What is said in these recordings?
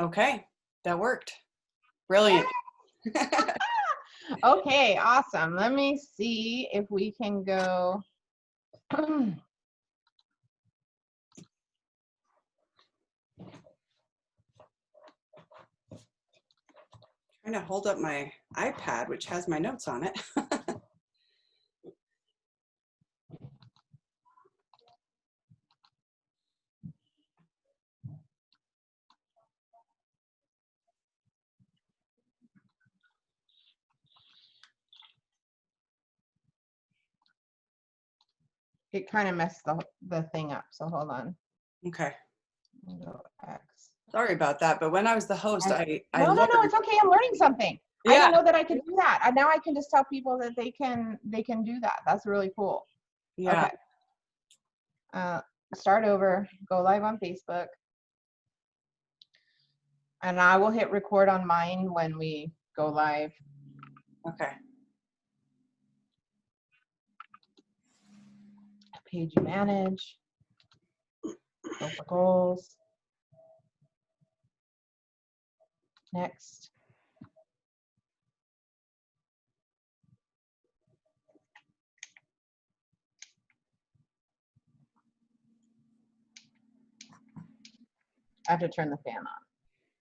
Okay, that worked. Brilliant. Okay, awesome. Let me see if we can go. Trying to hold up my iPad, which has my notes on it. It kind of messed the thing up, so hold on. Okay. Go X. Sorry about that, but when I was the host, I No, learned. it's okay. I'm learning something. I Yeah. didn't know that I could do that. And now I can just tell people that they can do that. That's really cool. Yeah. Okay. Start over. Go live on Facebook. And I will hit record on mine when we go live. Okay. Page you manage. Go for goals. Next. I have to turn the fan on.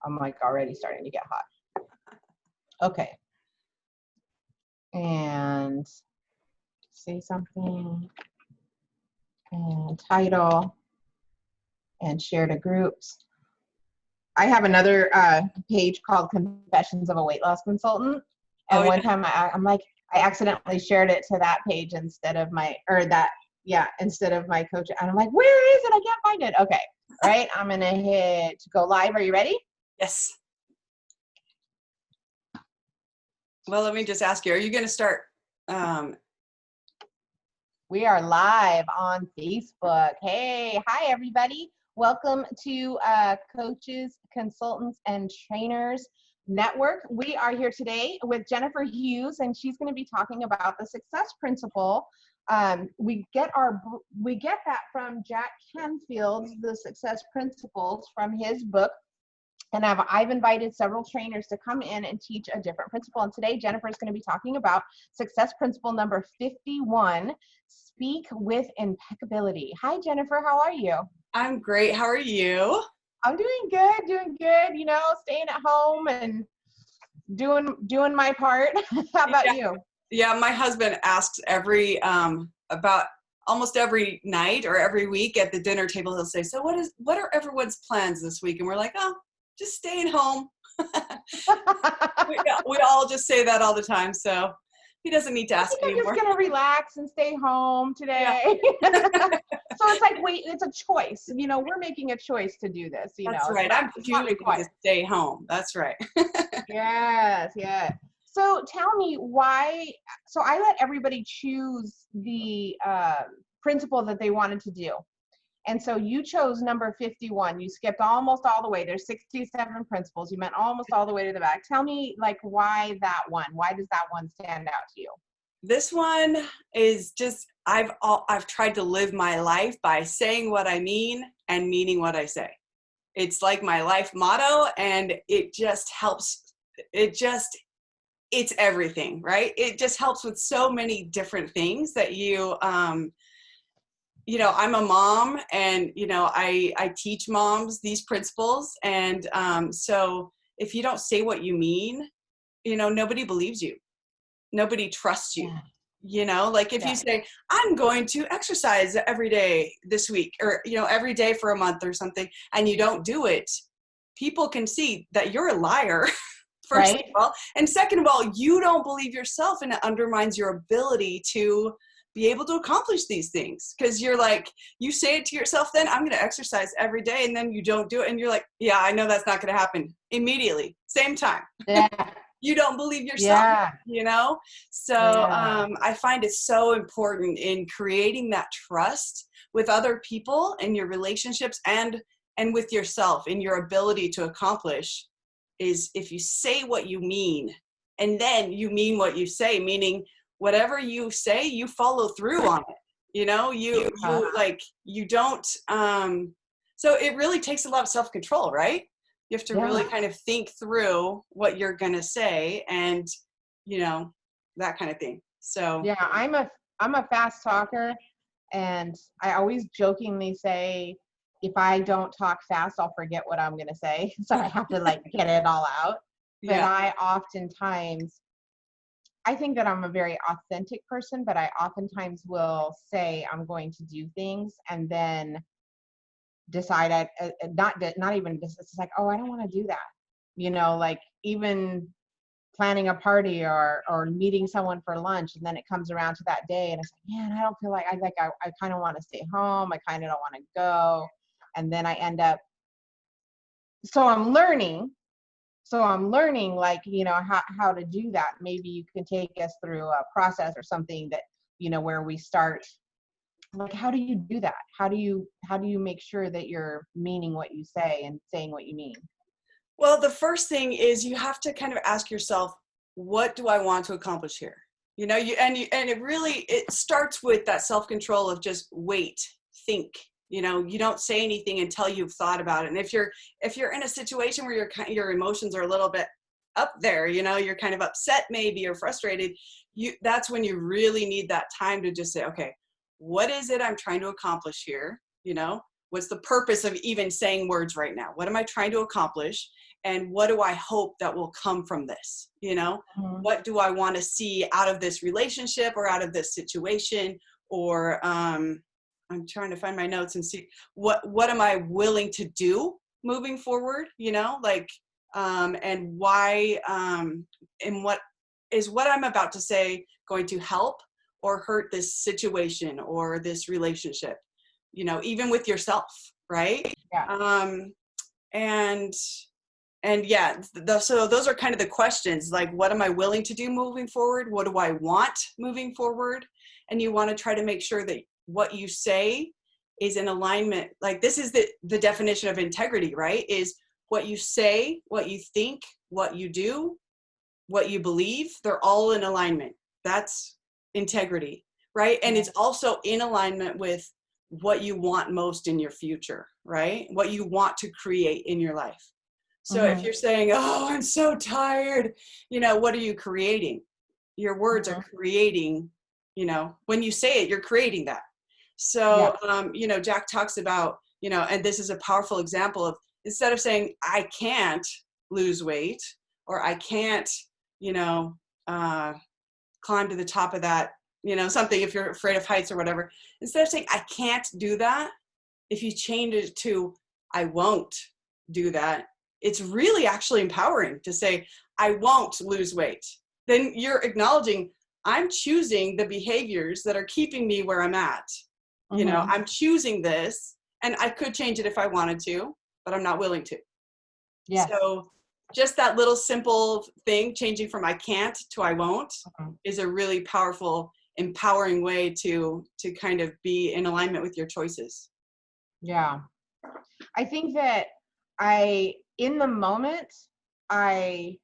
I'm like already starting to get hot. Okay. And say something. And title. And share to groups. I have another page called Confessions of a Weight Loss Consultant. And one time I'm like, I accidentally shared it to that page instead of my, instead of my coach. And I'm like, where is it? I can't find it. Okay. All right. I'm going to hit go live. Are you ready? Yes. Well, let me just ask you, are you going to start? We are live on Facebook. Hey, hi, everybody. Welcome to Coaches, Consultants, and Trainers Network. We are here today with Jennifer Hughes, and she's going to be talking about the success principle. We get that from Jack Canfield's The Success Principles from his book. And I've invited several trainers to come in and teach a different principle. And today, Jennifer is going to be talking about success principle number 51, speak with impeccability. Hi, Jennifer. How are you? I'm great. How are you? I'm doing good. You know, staying at home and doing my part. How about you? Yeah, my husband asks about almost every night or every week at the dinner table. He'll say, "So what are everyone's plans this week?" And we're like, "Oh, just staying home." we all just say that all the time, so he doesn't need to ask anymore. I'm just gonna relax and stay home today. Yeah. So it's like, wait, it's a choice. You know, we're making a choice to do this. That's know, right. so I'm choosing to stay home. That's right. Yes. So tell me why. So I let everybody choose the principle that they wanted to do. And so you chose number 51. You skipped almost all the way. There's 67 principles. You went almost all the way to the back. Tell me, like, why that one? Why does that one stand out to you? This one is just, I've tried to live my life by saying what I mean and meaning what I say. It's like my life motto, and it just helps. It's everything, right? It just helps with so many different things that I'm a mom, and, I teach moms these principles. And so if you don't say what you mean, nobody believes you. Nobody trusts you. Like if you say, I'm going to exercise every day this week, or, every day for a month or something, and you don't do it, people can see that you're a liar. First of all, and second of all, you don't believe yourself, and it undermines your ability to be able to accomplish these things. Because you're like, you say it to yourself, then I'm going to exercise every day, and then you don't do it, and you're like, yeah, I know that's not going to happen immediately, same time. Yeah. You don't believe yourself, So I find it so important in creating that trust with other people and your relationships, and with yourself in your ability to accomplish, is if you say what you mean, and then you mean what you say, meaning whatever you say, you follow through on it. You don't, so it really takes a lot of self-control, right? You have to Yeah. really kind of think through what you're going to say and, you know, that kind of thing. So, Yeah, I'm a fast talker, and I always jokingly say if I don't talk fast, I'll forget what I'm gonna say. So I have to like get it all out. But yeah. I think that I'm a very authentic person, but I oftentimes will say I'm going to do things and then decide not even just, it's like, oh, I don't want to do that. Like even planning a party or meeting someone for lunch, and then it comes around to that day and it's like, man, I don't feel like I kind of want to stay home. I kind of don't want to go. And then I end up, so I'm learning like, how to do that. Maybe you can take us through a process or something that, where we start, like, how do you do that? How do you make sure that you're meaning what you say and saying what you mean? Well, the first thing is you have to kind of ask yourself, what do I want to accomplish here? And it starts with that self-control of just wait, think. You don't say anything until you've thought about it. And if you're in a situation where your emotions are a little bit up there, you're kind of upset maybe or frustrated, that's when you really need that time to just say, okay, what is it I'm trying to accomplish here? What's the purpose of even saying words right now? What am I trying to accomplish? And what do I hope that will come from this? Mhm. What do I want to see out of this relationship or out of this situation? Or I'm trying to find my notes and see what am I willing to do moving forward, and why, and what I'm about to say going to help or hurt this situation or this relationship, even with yourself, right? Yeah. Um, and yeah, so those are kind of the questions, like, what am I willing to do moving forward? What do I want moving forward? And you want to try to make sure that what you say is in alignment. Like, this is the definition of integrity, right? Is what you say, what you think, what you do, what you believe, they're all in alignment. That's integrity, right? And Yeah. it's also in alignment with what you want most in your future, right? What you want to create in your life. So if Mhm. you're saying, oh, I'm so tired, what are you creating? Your words are Mhm. creating, when you say it, you're creating that. Yeah. So, Jack talks about, and this is a powerful example of, instead of saying, I can't lose weight, or I can't, you know, uh, climb to the top of that, something, if you're afraid of heights or whatever, instead of saying, I can't do that, if you change it to, I won't do that, it's really actually empowering to say, I won't lose weight. Then you're acknowledging, I'm choosing the behaviors that are keeping me where I'm at. Mhm. I'm choosing this, and I could change it if I wanted to, but I'm not willing to. Yes. So just that little simple thing, changing from I can't to I won't, Mhm. is a really powerful, empowering way to kind of be in alignment with your choices. Yeah. I think that in the moment, I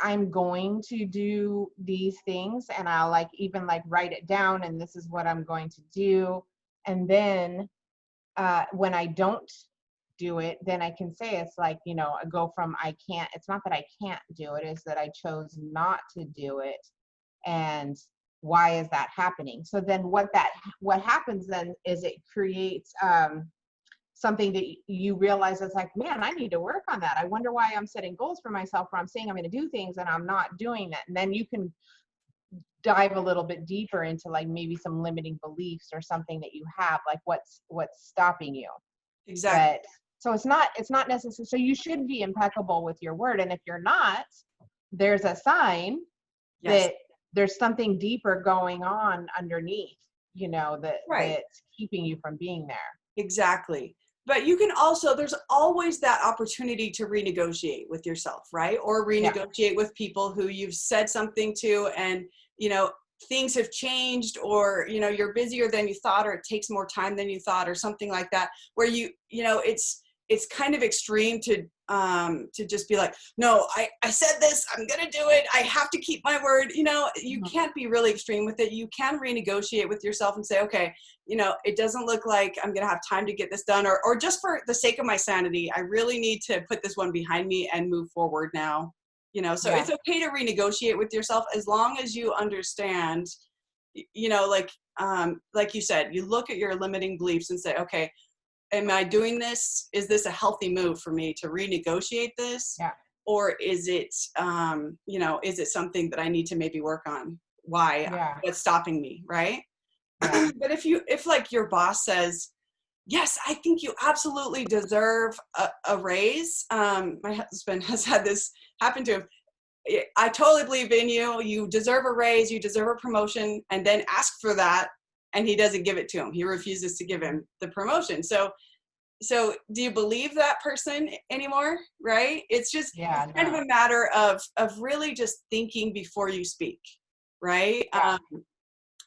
I'm going to do these things, and I'll like even like write it down, and this is what I'm going to do. And then when I don't do it, then I can say it's like, I go from I can't, it's not that I can't do it, it's that I chose not to do it. And why is that happening? So then what happens then is it creates something that you realize is like, man, I need to work on that. I wonder why I'm setting goals for myself where I'm saying I'm going to do things and I'm not doing that. And then you can dive a little bit deeper into like maybe some limiting beliefs or something that you have, like what's stopping you. Exactly. But so it's not necessary. So you should be impeccable with your word. And if you're not, there's a sign Yes. that there's something deeper going on underneath, Right. that's keeping you from being there. Exactly. But you can also, there's always that opportunity to renegotiate with yourself, right? Or Yeah. renegotiate with people who you've said something to, and, things have changed, or, you're busier than you thought, or it takes more time than you thought, or something like that, where it's kind of extreme to to just be like, no, I said this, I'm going to do it. I have to keep my word. You know, you can't be really extreme with it. You can renegotiate with yourself and say, okay, you know, it doesn't look like I'm going to have time to get this done, or just for the sake of my sanity, I really need to put this one behind me and move forward now. You know, so Yeah. it's okay to renegotiate with yourself as long as you understand, you know, like you said, you look at your limiting beliefs and say, okay, am I doing this? Is this a healthy move for me to renegotiate this? Yeah. Or is it, you know, is it something that I need to maybe work on? Why? Yeah. What's stopping me? Right. Yeah. But if like your boss says, yes, I think you absolutely deserve a raise. My husband has had this happen to him. I totally believe in you. You deserve a raise. You deserve a promotion, and then ask for that. And he doesn't give it to him. He refuses to give him the promotion. So do you believe that person anymore? Right? It's just, Yeah. it's kind of No. a matter of really just thinking before you speak. Right. Yeah.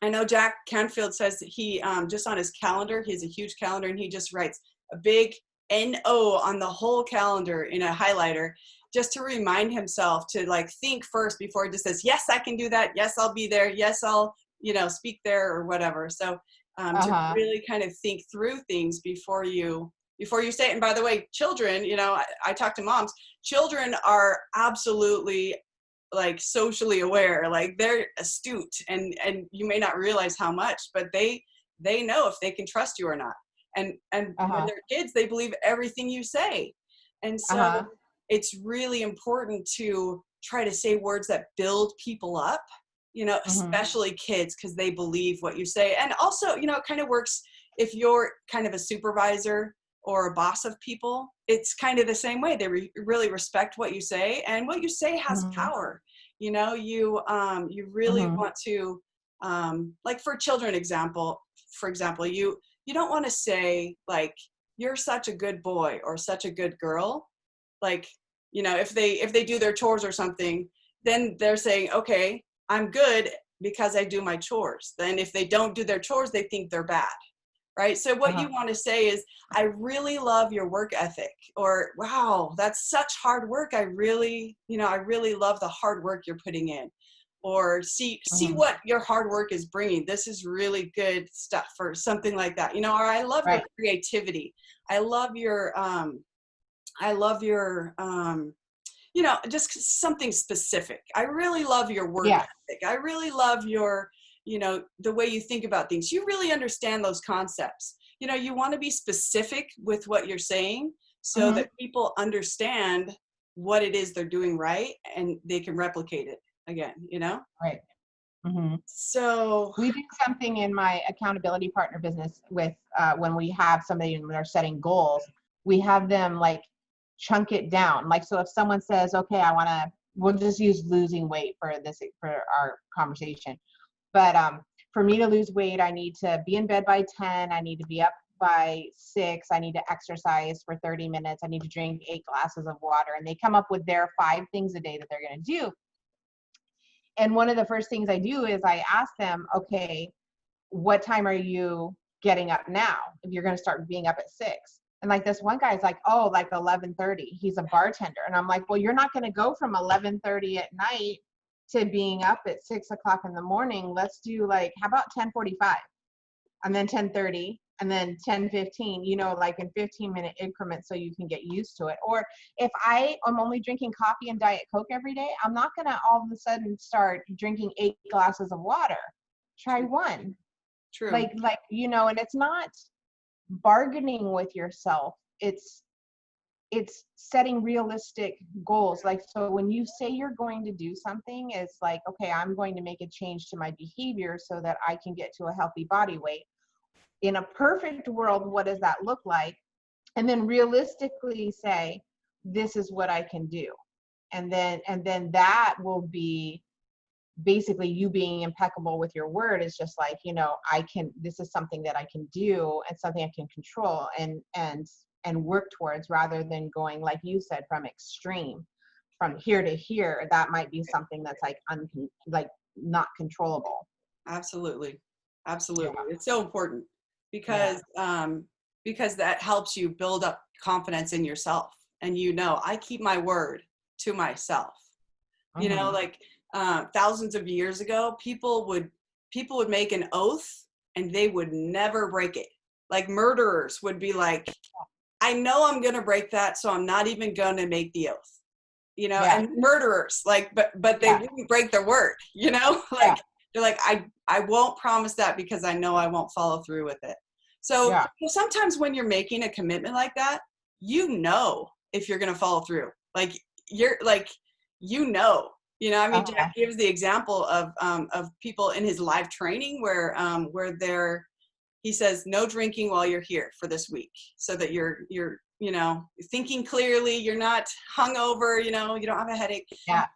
I know Jack Canfield says that he, just on his calendar, he has a huge calendar, and he just writes a big NO on the whole calendar in a highlighter, just to remind himself to like think first before he just says, yes, I can do that. Yes, I'll be there. Yes, I'll, you know, speak there or whatever. So to Uh-huh. really kind of think through things before you say it. And by the way, children, you know, I talk to moms, children are absolutely like socially aware, like they're astute, and you may not realize how much, but they know if they can trust you or not. And when Uh-huh. they're kids, they believe everything you say. And so Uh-huh. it's really important to try to say words that build people up, you know, Mm-hmm. especially kids, because they believe what you say. And also, you know, it kind of works if you're kind of a supervisor or a boss of people. It's kind of the same way. They really respect what you say, and what you say has Mm-hmm. power. You know, you really Mm-hmm. want to, like for children for example, you don't want to say like, you're such a good boy or such a good girl. Like, you know, if they do their chores or something, then they're saying, okay, I'm good because I do my chores. Then if they don't do their chores, they think they're bad. Right. So what Uh-huh. you want to say is, I really love your work ethic, or wow, that's such hard work. I really, you know, I really love the hard work you're putting in, or see Mm-hmm. what your hard work is bringing. This is really good stuff, or something like that. You know, or I love your Right. creativity. I love your, I love your, you know, just something specific. I really love your work Yeah. ethic. I really love your, you know, the way you think about things. You really understand those concepts. You know, you want to be specific with what you're saying so Mm-hmm. that people understand what it is they're doing right, and they can replicate it again, you know? Right. Mm-hmm. So, We do something in my accountability partner business with when we have somebody and they're setting goals, we have them like chunk it down. Like, so if someone says, okay, we'll just use losing weight for our conversation. But for me to lose weight, I need to be in bed by 10. I need to be up by 6. I need to exercise for 30 minutes. I need to drink 8 glasses of water. And they come up with their 5 things a day that they're going to do. And one of the first things I do is I ask them, okay, what time are you getting up now? If you're going to start being up at 6. And like this one guy's like, oh, like 11:30. He's a bartender. And I'm like, well, you're not going to go from 11:30 at night to being up at 6 o'clock in the morning. Let's do like, how about 10:45 and then 10:30 and then 10:15, you know, like in 15-minute increments so you can get used to it. Or if I am only drinking coffee and Diet Coke every day, I'm not going to all of a sudden start drinking 8 glasses of water. Try true, one. true. Like, you know, and it's not bargaining with yourself. It's setting realistic goals. Like, so when you say you're going to do something, it's like, okay, I'm going to make a change to my behavior so that I can get to a healthy body weight. In a perfect world, what does that look like? And then realistically say, this is what I can do. And then that will be basically you being impeccable with your word. Is just like, you know, this is something that I can do and something I can control and work towards, rather than going, like you said, from extreme, from here to here. That might be something that's like like not controllable. Absolutely. Yeah. Absolutely. It's so important Yeah. because that helps you build up confidence in yourself. and I keep my word to myself. Mm-hmm. Like thousands of years ago, people would make an oath and they would never break it. Like murderers would be like, I know I'm going to break that, so I'm not even going to make the oath. Yeah. And murderers, like, but they Yeah. wouldn't break their word, Yeah. like they're like, I won't promise that because I know I won't follow through with it. So Yeah. sometimes when you're making a commitment like that, if you're going to follow through, like you're like, I mean, Uh-huh. Jack gives the example of people in his live training where he says, no drinking while you're here for this week, so that you're thinking clearly, you're not hungover, you don't have a headache. Yeah.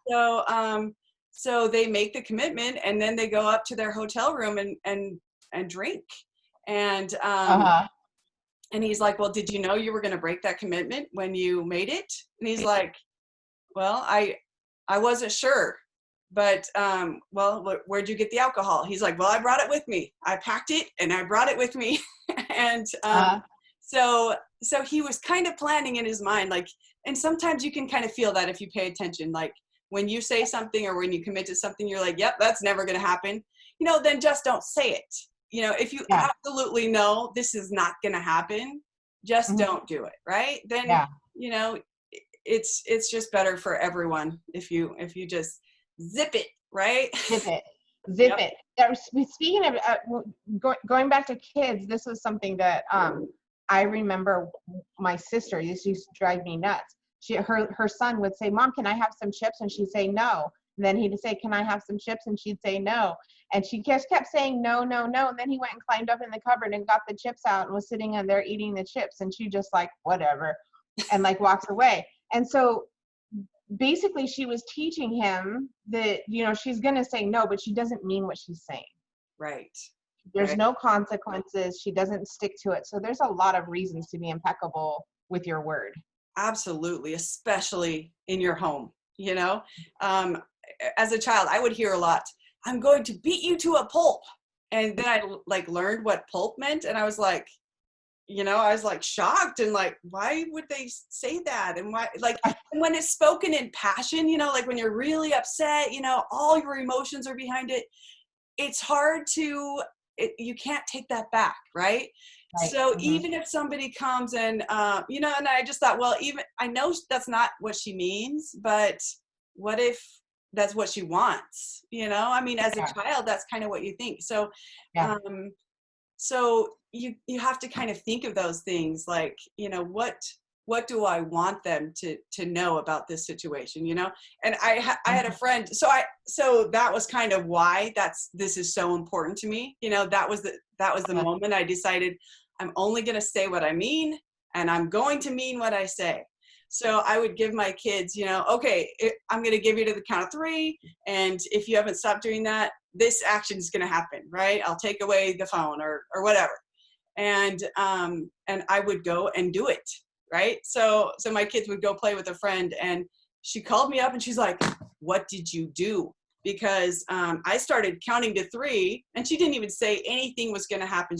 So they make the commitment, and then they go up to their hotel room and drink. And Uh-huh. and he's like, well, did you know you were going to break that commitment when you made it? And he's like, well, I wasn't sure, but well, where'd you get the alcohol? He's like, well, I brought it with me. I packed it and I brought it with me. And Uh-huh. so he was kind of planning in his mind, like, and sometimes you can kind of feel that if you pay attention, like when you say something or when you commit to something, you're like, yep, that's never going to happen. Then just don't say it. If you Yeah. absolutely know this is not going to happen, just Mm-hmm. don't do it. Right. Then, Yeah. it's just better for everyone if you just zip it, right? Zip it. Zip Yep. it. Speaking of going back to kids, this was something that I remember my sister, this used to drive me nuts. Her son would say, Mom, can I have some chips? And she'd say no. And then he'd say, can I have some chips? And she'd say no. And she just kept saying no, no, no. And then he went and climbed up in the cupboard and got the chips out and was sitting in there eating the chips. And she just like, whatever, and like walks away. And so basically she was teaching him that, she's going to say no, but she doesn't mean what she's saying. Right. There's Right. no consequences. She doesn't stick to it. So there's a lot of reasons to be impeccable with your word. Absolutely, especially in your home. As a child, I would hear a lot, I'm going to beat you to a pulp. And then I learned what pulp meant. And I was like, shocked and like, why would they say that? And why, when it's spoken in passion, like when you're really upset, all your emotions are behind it. It's hard you can't take that back. Right. Right. So Mm-hmm. even if somebody comes and, and I just thought, well, even I know that's not what she means, but what if that's what she wants? I mean, as a child, that's kind of what you think. So, Yeah. So you have to kind of think of those things, like, what do I want them to know about this situation, And I had a friend, so that was kind of why this is so important to me. That was the moment I decided I'm only going to say what I mean, and I'm going to mean what I say. So I would give my kids, okay, I'm going to give you to the count of 3. And if you haven't stopped doing that, this action is going to happen, right? I'll take away the phone or whatever. And I would go and do it. Right. So my kids would go play with a friend, and she called me up and she's like, what did you do? Because I started counting to 3 and she didn't even say anything was going to happen.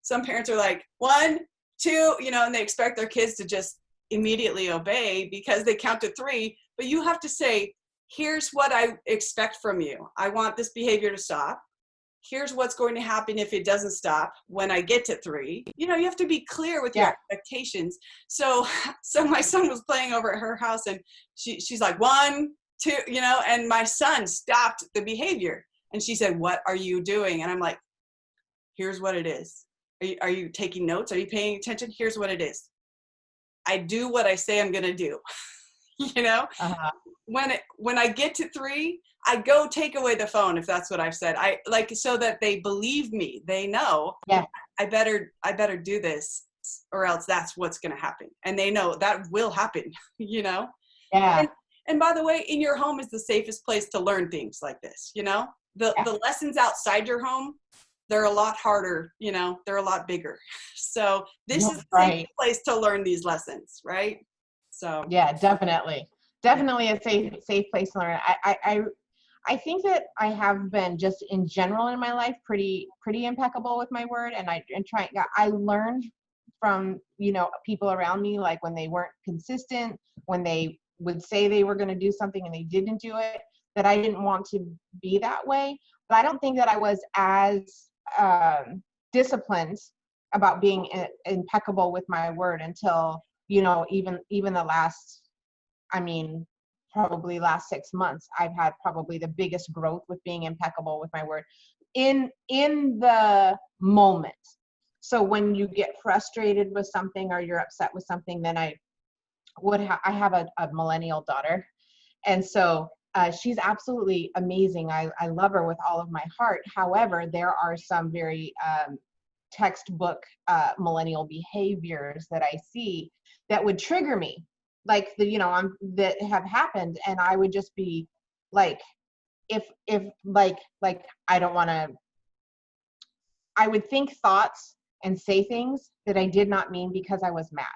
Some parents are like 1, 2, and they expect their kids to just immediately obey because they count to 3. But you have to say, here's what I expect from you. I want this behavior to stop. Here's what's going to happen if it doesn't stop when I get to 3. You have to be clear with your expectations. So my son was playing over at her house, and she's like 1, 2, and my son stopped the behavior. And she said, what are you doing? And I'm like, here's what it is. Are you taking notes? Are you paying attention? Here's what it is. I do what I say I'm going to do. Uh-huh. When I get to 3, I go take away the phone if that's what I've said. I so that they believe me. They know. Yeah. I better do this, or else that's what's going to happen. And they know that will happen. Yeah. And by the way, in your home is the safest place to learn things like this. The lessons outside your home, they're a lot harder. They're a lot bigger. So this is the safest place to learn these lessons, right? So yeah, definitely a safe place to learn. I think that I have been, just in general in my life, pretty impeccable with my word, and I learned from, people around me, like when they weren't consistent, when they would say they were going to do something and they didn't do it, that I didn't want to be that way. But I don't think that I was as disciplined about being impeccable with my word until, even the last, probably last 6 months. I've had probably the biggest growth with being impeccable with my word in the moment. So when you get frustrated with something or you're upset with something, then I have a millennial daughter. And so she's absolutely amazing. I love her with all of my heart. However, there are some very textbook millennial behaviors that I see that would trigger me, like that have happened. And I would just be like, if like I don't want to, I would think thoughts and say things that I did not mean because I was mad.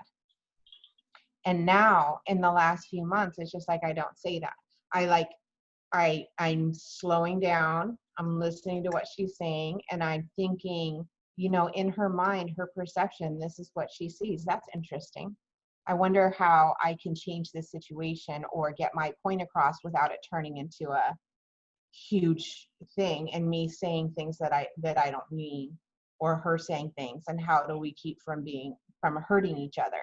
And now in the last few months, it's just like, I don't say that. I'm slowing down. I'm listening to what she's saying. And I'm thinking, in her mind, her perception, this is what she sees. That's interesting. I wonder how I can change this situation or get my point across without it turning into a huge thing and me saying things that I don't mean, or her saying things. And how do we keep from hurting each other?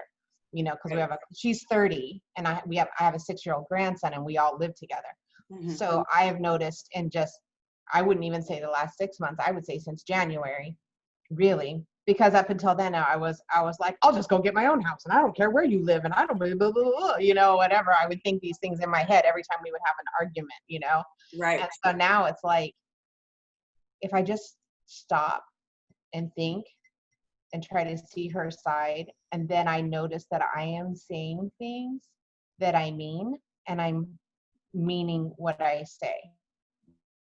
Because she's 30 and I have a 6-year-old grandson and we all live together. Mm-hmm. So I have noticed I wouldn't even say the last 6 months, I would say since January, really, because up until then I was like, I'll just go get my own house and I don't care where you live and I don't blah, blah, blah, whatever. I would think these things in my head every time we would have an argument, Right. And so now it's like, if I just stop and think and try to see her side, and then I notice that I am saying things that I mean, and I'm meaning what I say,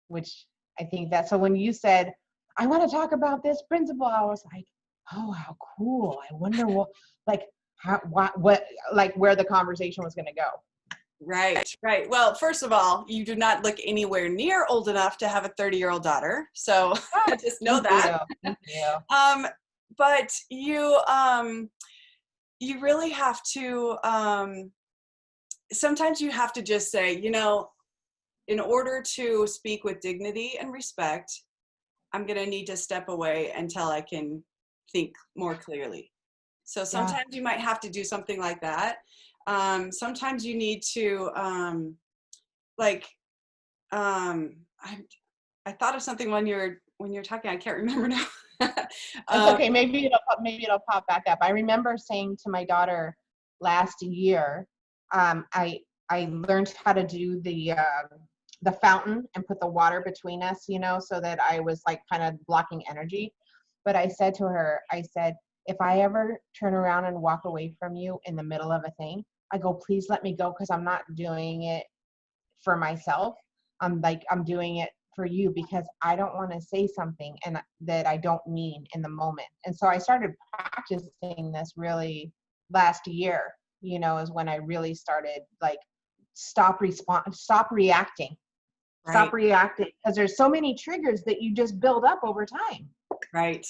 which I think that, so when you said, I want to talk about this principle, I was like, oh, how cool. I wonder what where the conversation was going to go. Right. Well, first of all, you do not look anywhere near old enough to have a 30-year-old daughter. So just know that. Thank you. But you really have to, sometimes you have to just say, in order to speak with dignity and respect, I'm going to need to step away until I can think more clearly. So sometimes you might have to do something like that. Sometimes you need to, I thought of something when you're talking, I can't remember now. It's okay. Maybe it'll pop back up. I remember saying to my daughter last year, I learned how to do the fountain and put the water between us, so that I was like kind of blocking energy. But I said to her, if I ever turn around and walk away from you in the middle of a thing, I go, please let me go, because I'm not doing it for myself. I'm doing it for you, because I don't want to say something and that I don't mean in the moment. And so I started practicing this really last year, is when I really started stop reacting. Right. Stop reacting, because there's so many triggers that you just build up over time. Right.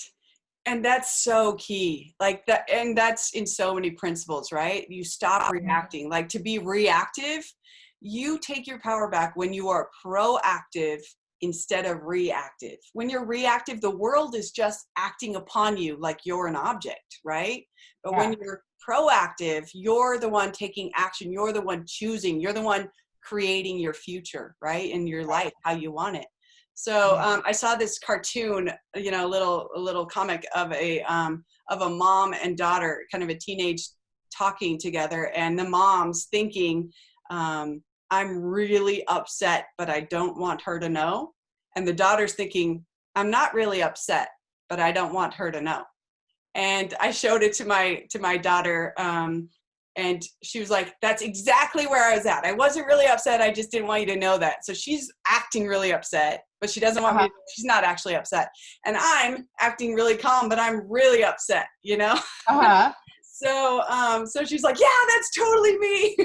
And that's so key. Like that, and that's in so many principles, right? You stop reacting. Like, to be reactive, you take your power back when you are proactive instead of reactive. When you're reactive, the world is just acting upon you like you're an object, right? But when you're proactive, you're the one taking action. You're the one choosing. You're the one creating your future, right? In your life, how you want it. So I saw this cartoon, a little comic of a mom and daughter, kind of a teenage, talking together, and the mom's thinking, I'm really upset, but I don't want her to know. And the daughter's thinking, I'm not really upset, but I don't want her to know. And I showed it to my daughter, and she was like, that's exactly where I was at. I wasn't really upset. I just didn't want you to know that. So she's acting really upset, but she doesn't want me to, she's not actually upset. And I'm acting really calm, but I'm really upset, So she's like, yeah, that's totally me.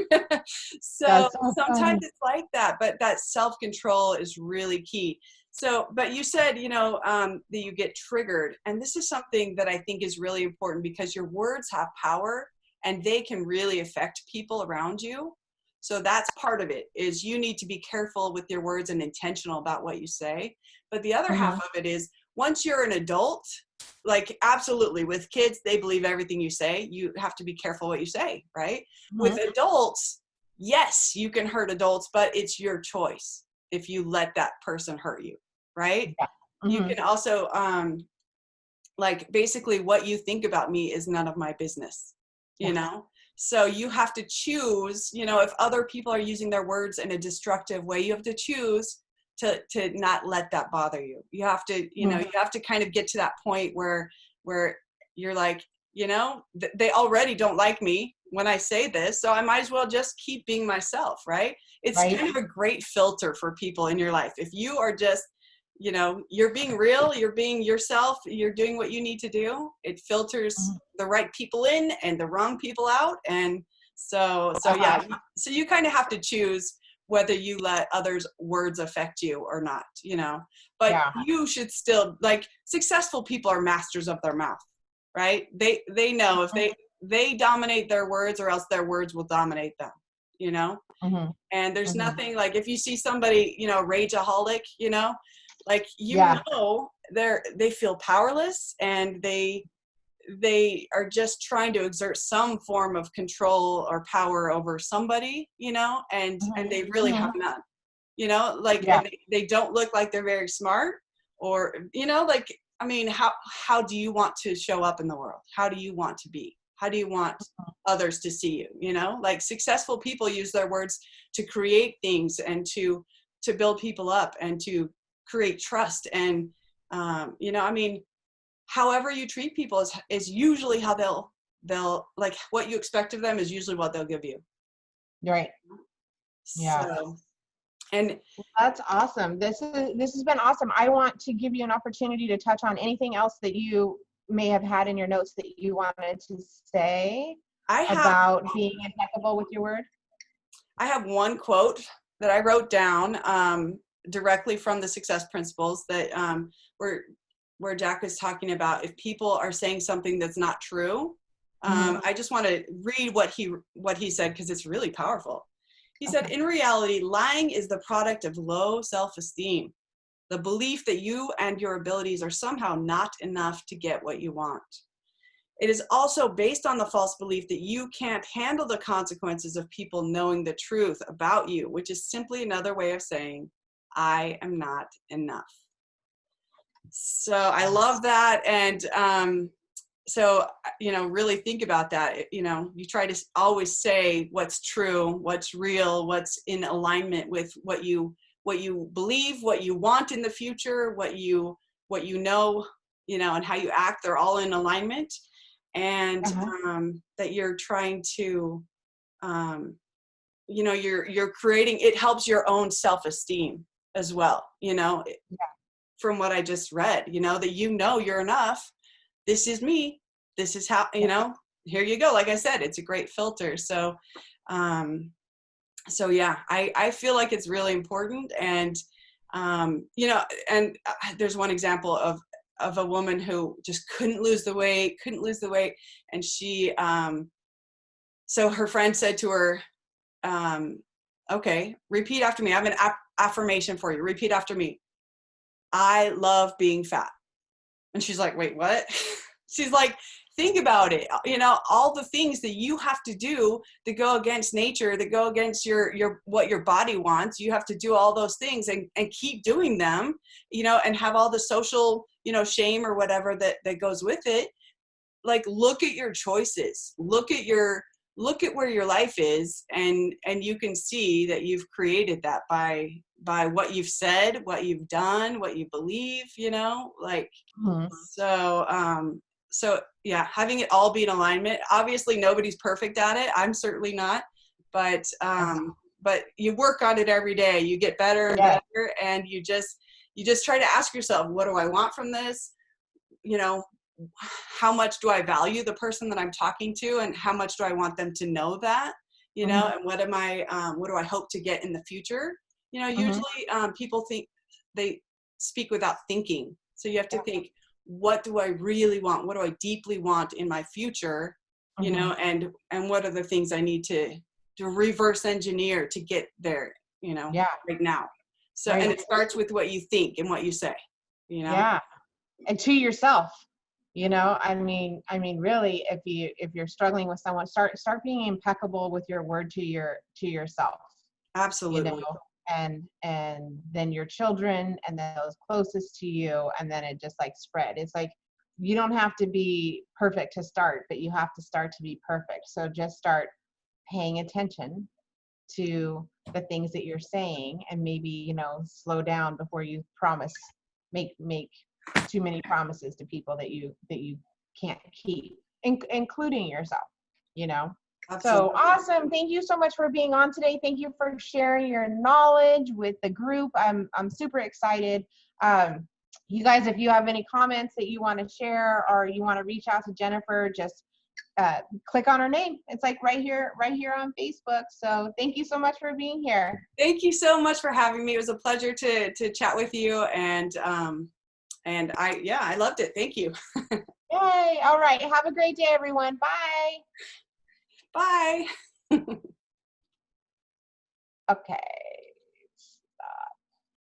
So sometimes it's like that, but that self-control is really key. So, but you said, that you get triggered. And this is something that I think is really important because your words have power and they can really affect people around you. So that's part of it, is you need to be careful with your words and intentional about what you say. But the other half Mm-hmm. of it is, once you're an adult, like absolutely with kids, they believe everything you say. You have to be careful what you say, right? With Mm-hmm. adults, yes, you can hurt adults, but it's your choice if you let that person hurt you, right? Yeah. You Mm-hmm. can also, like, basically what you think about me is none of my business, you Yeah. know? So you have to choose, if other people are using their words in a destructive way, you have to choose to not let that bother you. You have to, Mm-hmm. you have to kind of get to that point where you're like, they already don't like me when I say this, so I might as well just keep being myself, right? It's Right. kind of a great filter for people in your life. If you are just, you're being real, you're being yourself, you're doing what you need to do, it filters Mm-hmm. the right people in and the wrong people out. And so Uh-huh. yeah, so you kind of have to choose whether you let others' words affect you or not, but Yeah. you should still, like, successful people are masters of their mouth, right? They know if they dominate their words, or else their words will dominate them, you know Mm-hmm. and there's Mm-hmm. nothing like, if you see somebody, rageaholic, like, Yeah. they feel powerless, and they are just trying to exert some form of control or power over somebody, and they really Mm-hmm. have none, like, Yeah. and they don't look like they're very smart, or, like, I mean, how do you want to show up in the world? How do you want to be? How do you want others to see you? Like, successful people use their words to create things, and to build people up, and to create trust. And I mean, however you treat people is usually how they'll, like, what you expect of them is usually what they'll give you. Right. Yeah. So, and That's awesome. This has been awesome. I want to give you an opportunity to touch on anything else that you may have had in your notes that you wanted to say I have about being impeccable with your word. I have one quote that I wrote down, directly from the Success Principles, that where Jack was talking about, if people are saying something that's not true. Mm-hmm. I just want to read what he said, because it's really powerful. He said, Okay. "In reality, lying is the product of low self-esteem, the belief that you and your abilities are somehow not enough to get what you want. It is also based on the false belief that you can't handle the consequences of people knowing the truth about you, which is simply another way of saying, I am not enough." So I love that. And so, really think about that. You try to always say what's true, what's real, what's in alignment with what you believe, what you want in the future, what you know, and how you act. They're all in alignment. And Uh-huh. that you're trying to, you're creating, it helps your own self-esteem as well, from what I just read, that you're enough. This is me. This is how, here you go. Like I said, it's a great filter. So, yeah, I feel like it's really important. And, and there's one example of a woman who just couldn't lose the weight. And she, so her friend said to her, okay, repeat after me. I have an affirmation for you. Repeat after me. I love being fat. And she's like, wait, what? She's like, think about it. All the things that you have to do that go against nature, that go against your what your body wants. You have to do all those things and keep doing them, and have all the social, shame or whatever that goes with it. Like, look at your choices. Look at where your life is, and you can see that you've created that by what you've said, what you've done, what you believe, like, Mm-hmm. so yeah, having it all be in alignment. Obviously nobody's perfect at it. I'm certainly not, but you work on it every day. You get better and Yes. better, and you just try to ask yourself, what do I want from this? How much do I value the person that I'm talking to, and how much do I want them to know that, Mm-hmm. and what do I hope to get in the future? Mm-hmm. Usually people think speak without thinking. So you have to Yeah. think, what do I really want? What do I deeply want in my future? You know, and what are the things I need to reverse engineer to get there, you know, Yeah. right now. So, Right. and it starts with what you think and what you say, you know? Yeah. And to yourself, you know, really, if you're struggling with someone, start being impeccable with your word to yourself, you know, Absolutely. and then your children, and then those closest to you, and then it just like spread. It's like, you don't have to be perfect to start, but you have to start to be perfect. So just start paying attention to the things that you're saying, and maybe, you know, slow down before you make too many promises to people that you can't keep, including yourself, you know. So Absolutely. awesome. Thank you so much for being on today. Thank you for sharing your knowledge with the group. I'm super excited. You guys, if you have any comments that you want to share, or you want to reach out to Jennifer, just click on her name. It's like right here on Facebook. So thank you so much for being here. Thank you so much for having me. It was a pleasure to chat with you. And I loved it. Thank you. Yay. All right. Have a great day, everyone. Bye. Bye. Okay.